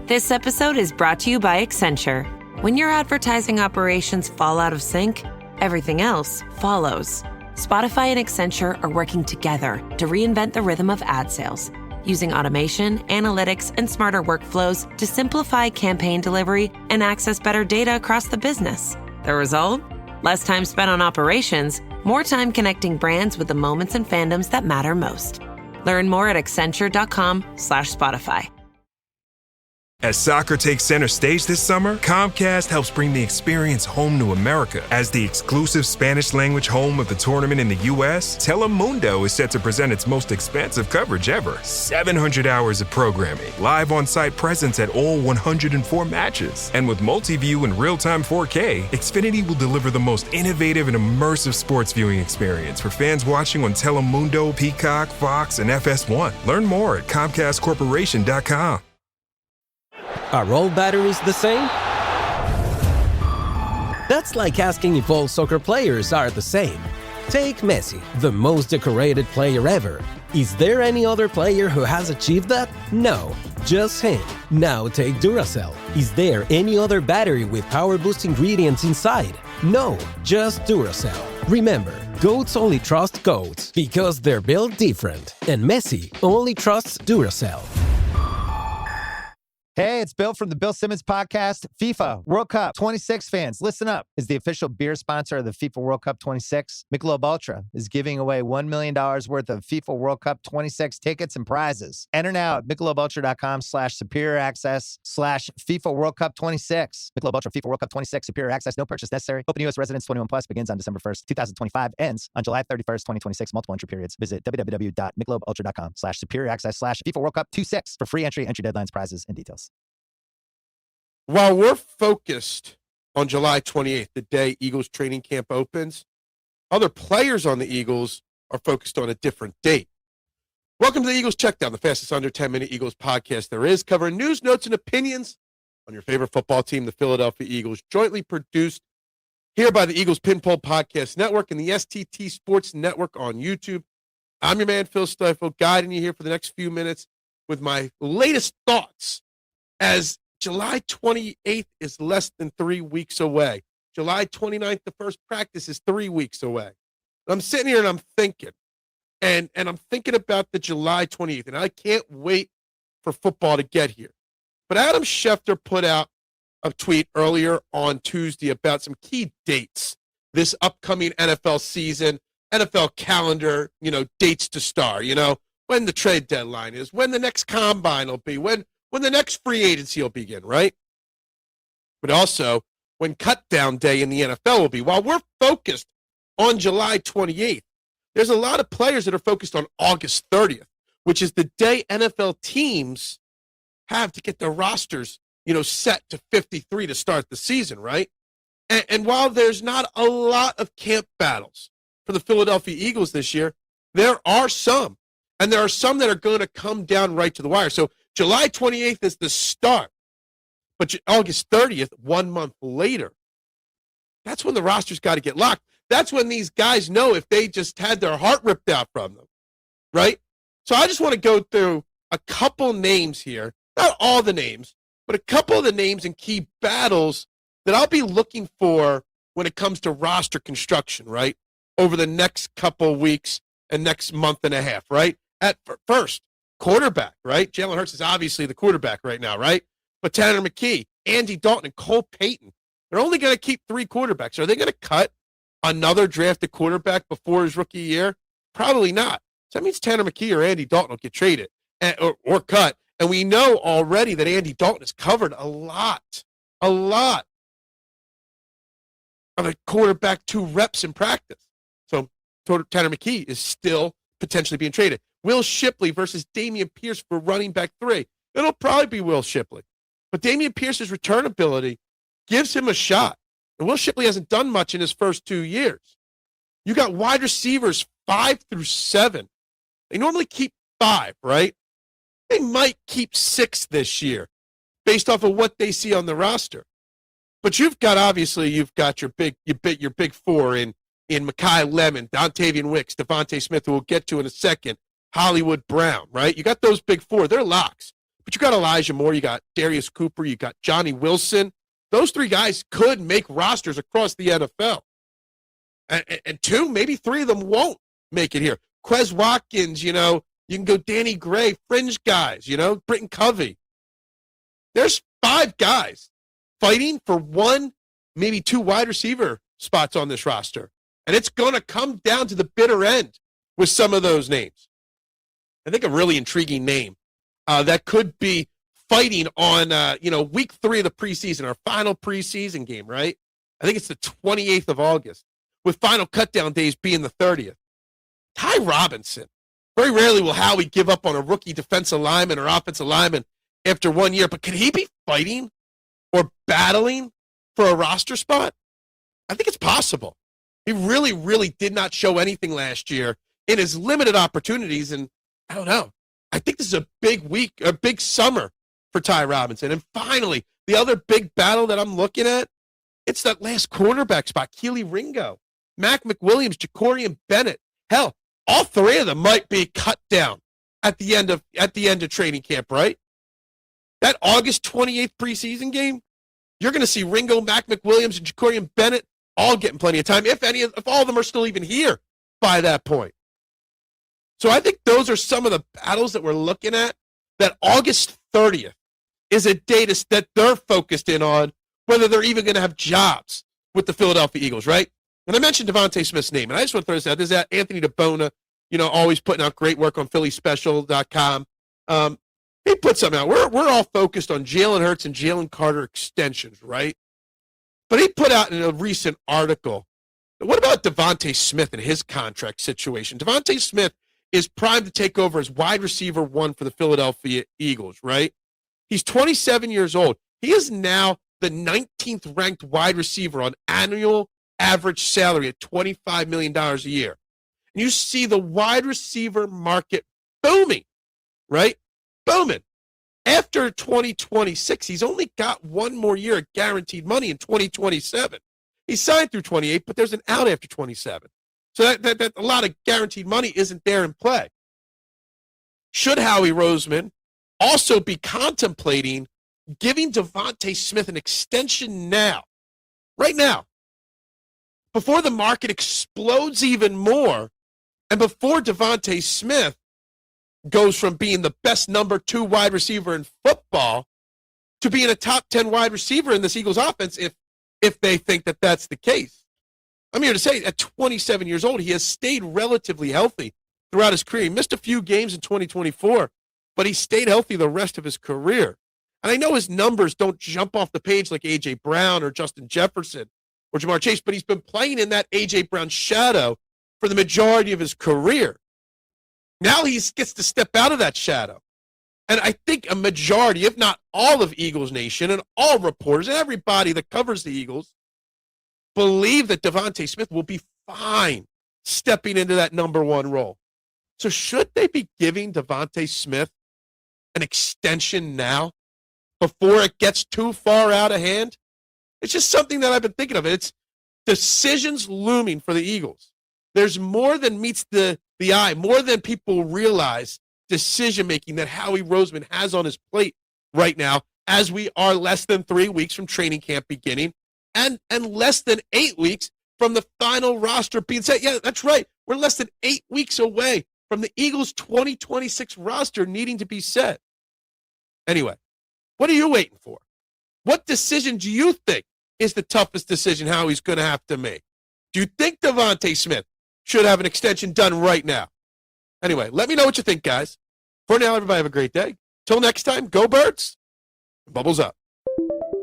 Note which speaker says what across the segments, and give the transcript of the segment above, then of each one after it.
Speaker 1: This episode is brought to you by Accenture. When your advertising operations fall out of sync, everything else follows. Spotify and Accenture are working together to reinvent the rhythm of ad sales, using automation, analytics, and smarter workflows to simplify campaign delivery and access better data across the business. The result? Less time spent on operations, more time connecting brands with the moments and fandoms that matter most. Learn more at accenture.com/Spotify.
Speaker 2: As soccer takes center stage this summer, Comcast helps bring the experience home to America. As the exclusive Spanish-language home of the tournament in the U.S., Telemundo is set to present its most expansive coverage ever. 700 hours of programming, live on-site presence at all 104 matches. And with multi-view and real-time 4K, Xfinity will deliver the most innovative and immersive sports viewing experience for fans watching on Telemundo, Peacock, Fox, and FS1. Learn more at ComcastCorporation.com.
Speaker 3: Are all batteries the same? That's like asking if all soccer players are the same. Take Messi, the most decorated player ever. Is there any other player who has achieved that? No, just him. Now take Duracell. Is there any other battery with power boost ingredients inside? No, just Duracell. Remember, goats only trust goats because they're built different. And Messi only trusts Duracell.
Speaker 4: Hey, it's Bill from the Bill Simmons podcast. FIFA World Cup 26 fans, listen up. As the official beer sponsor of the FIFA World Cup 26, Michelob Ultra is giving away $1 million worth of FIFA World Cup 26 tickets and prizes. Enter now at MichelobUltra.com/superior access/FIFA World Cup 26. Michelob Ultra FIFA World Cup 26 superior access, no purchase necessary. Open U.S. residents 21 plus, begins on December 1st, 2025, ends on July 31st, 2026. Multiple entry periods. Visit www.MichelobUltra.com/superior access/FIFA World Cup 26 for free entry deadlines, prizes, and details.
Speaker 5: While we're focused on July 28th, the day Eagles training camp opens, other players on the Eagles are focused on a different date. Welcome to the Eagles Checkdown, the fastest under 10-minute Eagles podcast there is, covering news, notes, and opinions on your favorite football team, the Philadelphia Eagles, jointly produced here by the Eagles Pinpole Podcast Network and the STT Sports Network on YouTube. I'm your man, Phil Stiefel, guiding you here for the next few minutes with my latest thoughts as July 28th is less than 3 weeks away. July 29th, the first practice, is 3 weeks away. I'm sitting here and I'm thinking, and I'm thinking about the July 28th, and I can't wait for football to get here. But Adam Schefter put out a tweet earlier on Tuesday about some key dates this upcoming NFL season, NFL calendar, dates to start, when the trade deadline is, when the next combine will be, when the next free agency will begin, right? But also when cut-down day in the NFL will be. While we're focused on July 28th, there's a lot of players that are focused on August 30th, which is the day NFL teams have to get their rosters, set to 53 to start the season, right? And while there's not a lot of camp battles for the Philadelphia Eagles this year, there are some. And there are some that are going to come down right to the wire. So July 28th is the start, but August 30th, 1 month later, that's when the roster's got to get locked. That's when these guys know if they just had their heart ripped out from them, right? So I just want to go through a couple names here, not all the names, but a couple of the names and key battles that I'll be looking for when it comes to roster construction, right, over the next couple weeks and next month and a half, right? At first, quarterback, right? Jalen Hurts is obviously the quarterback right now, right? But Tanner McKee, Andy Dalton, and Cole Payton, they're only going to keep 3 quarterbacks. Are they going to cut another drafted quarterback before his rookie year? Probably not. So that means Tanner McKee or Andy Dalton will get traded or cut. And we know already that Andy Dalton has covered a lot of a quarterback 2 reps in practice. So Tanner McKee is still potentially being traded. Will Shipley versus Dameon Pierce for running back 3. It'll probably be Will Shipley. But Dameon Pierce's return ability gives him a shot. And Will Shipley hasn't done much in his first 2 years. You got wide receivers 5 through 7. They normally keep 5, right? They might keep 6 this year based off of what they see on the roster. But you've got your big 4 in Mekhi Lemon, Dontavian Wicks, Devontae Smith, who we'll get to in a second, Hollywood Brown, right? You got those big 4. They're locks. But you got Elijah Moore, you got Darius Cooper, you got Johnny Wilson. Those three guys could make rosters across the NFL. And two, maybe three of them won't make it here. Quez Watkins, you can go Danny Gray, fringe guys, Britton Covey. There's 5 guys fighting for 1, maybe 2 wide receiver spots on this roster. And it's going to come down to the bitter end with some of those names. I think a really intriguing name that could be fighting on, week 3 of the preseason, our final preseason game, right? I think it's the 28th of August, with final cutdown days being the 30th. Ty Robinson. Very rarely will Howie give up on a rookie defensive lineman or offensive lineman after 1 year, but can he be fighting or battling for a roster spot? I think it's possible. He really, really did not show anything last year in his limited opportunities, and I don't know. I think this is a big summer for Ty Robinson. And finally, the other big battle that I'm looking at, it's that last cornerback spot, Keely Ringo, Mac McWilliams, Jacorian Bennett. Hell, all 3 of them might be cut down at the end of training camp, right? That August 28th preseason game, you're going to see Ringo, Mac McWilliams, and Jacorian Bennett all getting plenty of time, if all of them are still even here by that point. So I think those are some of the battles that we're looking at. That August 30th is a date that they're focused in on, whether they're even going to have jobs with the Philadelphia Eagles, right? And I mentioned Devontae Smith's name, and I just want to throw this out. There's that Anthony DeBona, always putting out great work on phillyspecial.com. He put something out. We're all focused on Jalen Hurts and Jalen Carter extensions, right? But he put out in a recent article, what about Devontae Smith and his contract situation? Devontae Smith is primed to take over as wide receiver 1 for the Philadelphia Eagles, right? He's 27 years old. He is now the 19th ranked wide receiver on annual average salary at $25 million a year. And you see the wide receiver market booming, right? Booming. After 2026, he's only got 1 more year of guaranteed money in 2027. He's signed through 28, but there's an out after 27. So that a lot of guaranteed money isn't there in play. Should Howie Roseman also be contemplating giving Devontae Smith an extension now, right now, before the market explodes even more, and before Devontae Smith goes from being the best number 2 wide receiver in football to being a top 10 wide receiver in this Eagles offense, if they think that that's the case? I'm here to say, at 27 years old, he has stayed relatively healthy throughout his career. He missed a few games in 2024, but he stayed healthy the rest of his career. And I know his numbers don't jump off the page like A.J. Brown or Justin Jefferson or Jamar Chase, but he's been playing in that A.J. Brown shadow for the majority of his career. Now he gets to step out of that shadow. And I think a majority, if not all of Eagles Nation and all reporters and everybody that covers the Eagles believe that Devontae Smith will be fine stepping into that number 1 role. So should they be giving Devontae Smith an extension now before it gets too far out of hand? It's just something that I've been thinking of. It's decisions looming for the Eagles. There's more than meets the eye, more than people realize decision-making that Howie Roseman has on his plate right now, as we are less than 3 weeks from training camp beginning and less than 8 weeks from the final roster being set. Yeah, that's right. We're less than 8 weeks away from the Eagles' 2026 roster needing to be set. Anyway, what are you waiting for? What decision do you think is the toughest decision Howie's going to have to make? Do you think Devontae Smith should have an extension done right now? Anyway, let me know what you think, guys. For now, everybody have a great day. Till next time, go Birds. Bubbles up.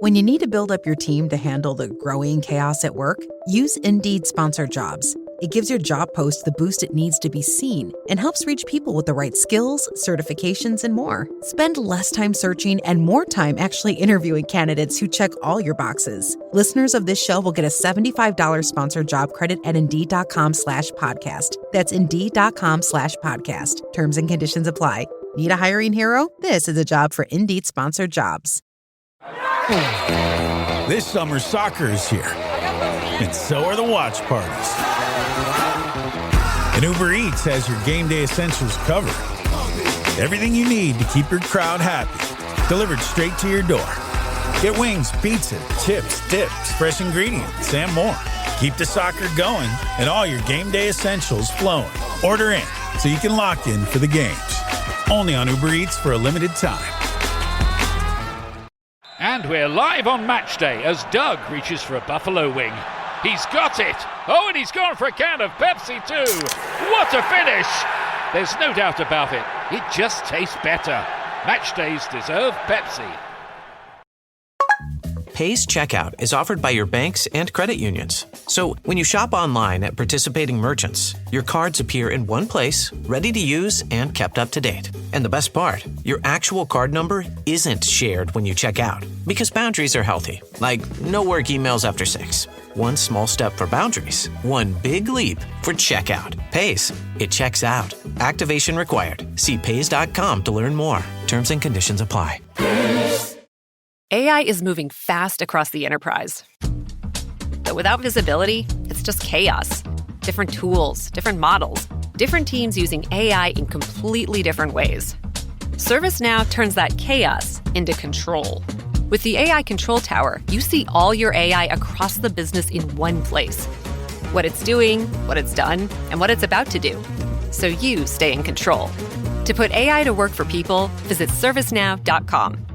Speaker 6: When you need to build up your team to handle the growing chaos at work, use Indeed Sponsored Jobs. It gives your job post the boost it needs to be seen and helps reach people with the right skills, certifications, and more. Spend less time searching and more time actually interviewing candidates who check all your boxes. Listeners of this show will get a $75 sponsored job credit at Indeed.com/podcast. That's Indeed.com/podcast. Terms and conditions apply. Need a hiring hero? This is a job for Indeed Sponsored Jobs.
Speaker 7: This summer, soccer is here, and so are the watch parties. And Uber Eats has your game day essentials covered. Everything you need to keep your crowd happy. Delivered straight to your door. Get wings, pizza, chips, dips, fresh ingredients, and more. Keep the soccer going and all your game day essentials flowing. Order in so you can lock in for the games. Only on Uber Eats for a limited time.
Speaker 8: And we're live on match day as Doug reaches for a buffalo wing. He's got it! Oh, and he's gone for a can of Pepsi too! What a finish! There's no doubt about it. It just tastes better. Match days deserve Pepsi.
Speaker 9: Pay's checkout is offered by your banks and credit unions. So when you shop online at participating merchants, your cards appear in one place, ready to use and kept up to date. And the best part, your actual card number isn't shared when you check out, because boundaries are healthy, like no work emails after 6. One small step for boundaries, one big leap for checkout. Pays. It checks out. Activation required. See Pays.com to learn more. Terms and conditions apply.
Speaker 10: AI is moving fast across the enterprise. But without visibility, it's just chaos. Different tools, different models, different teams using AI in completely different ways. ServiceNow turns that chaos into control. With the AI Control Tower, you see all your AI across the business in one place. What it's doing, what it's done, and what it's about to do. So you stay in control. To put AI to work for people, visit ServiceNow.com.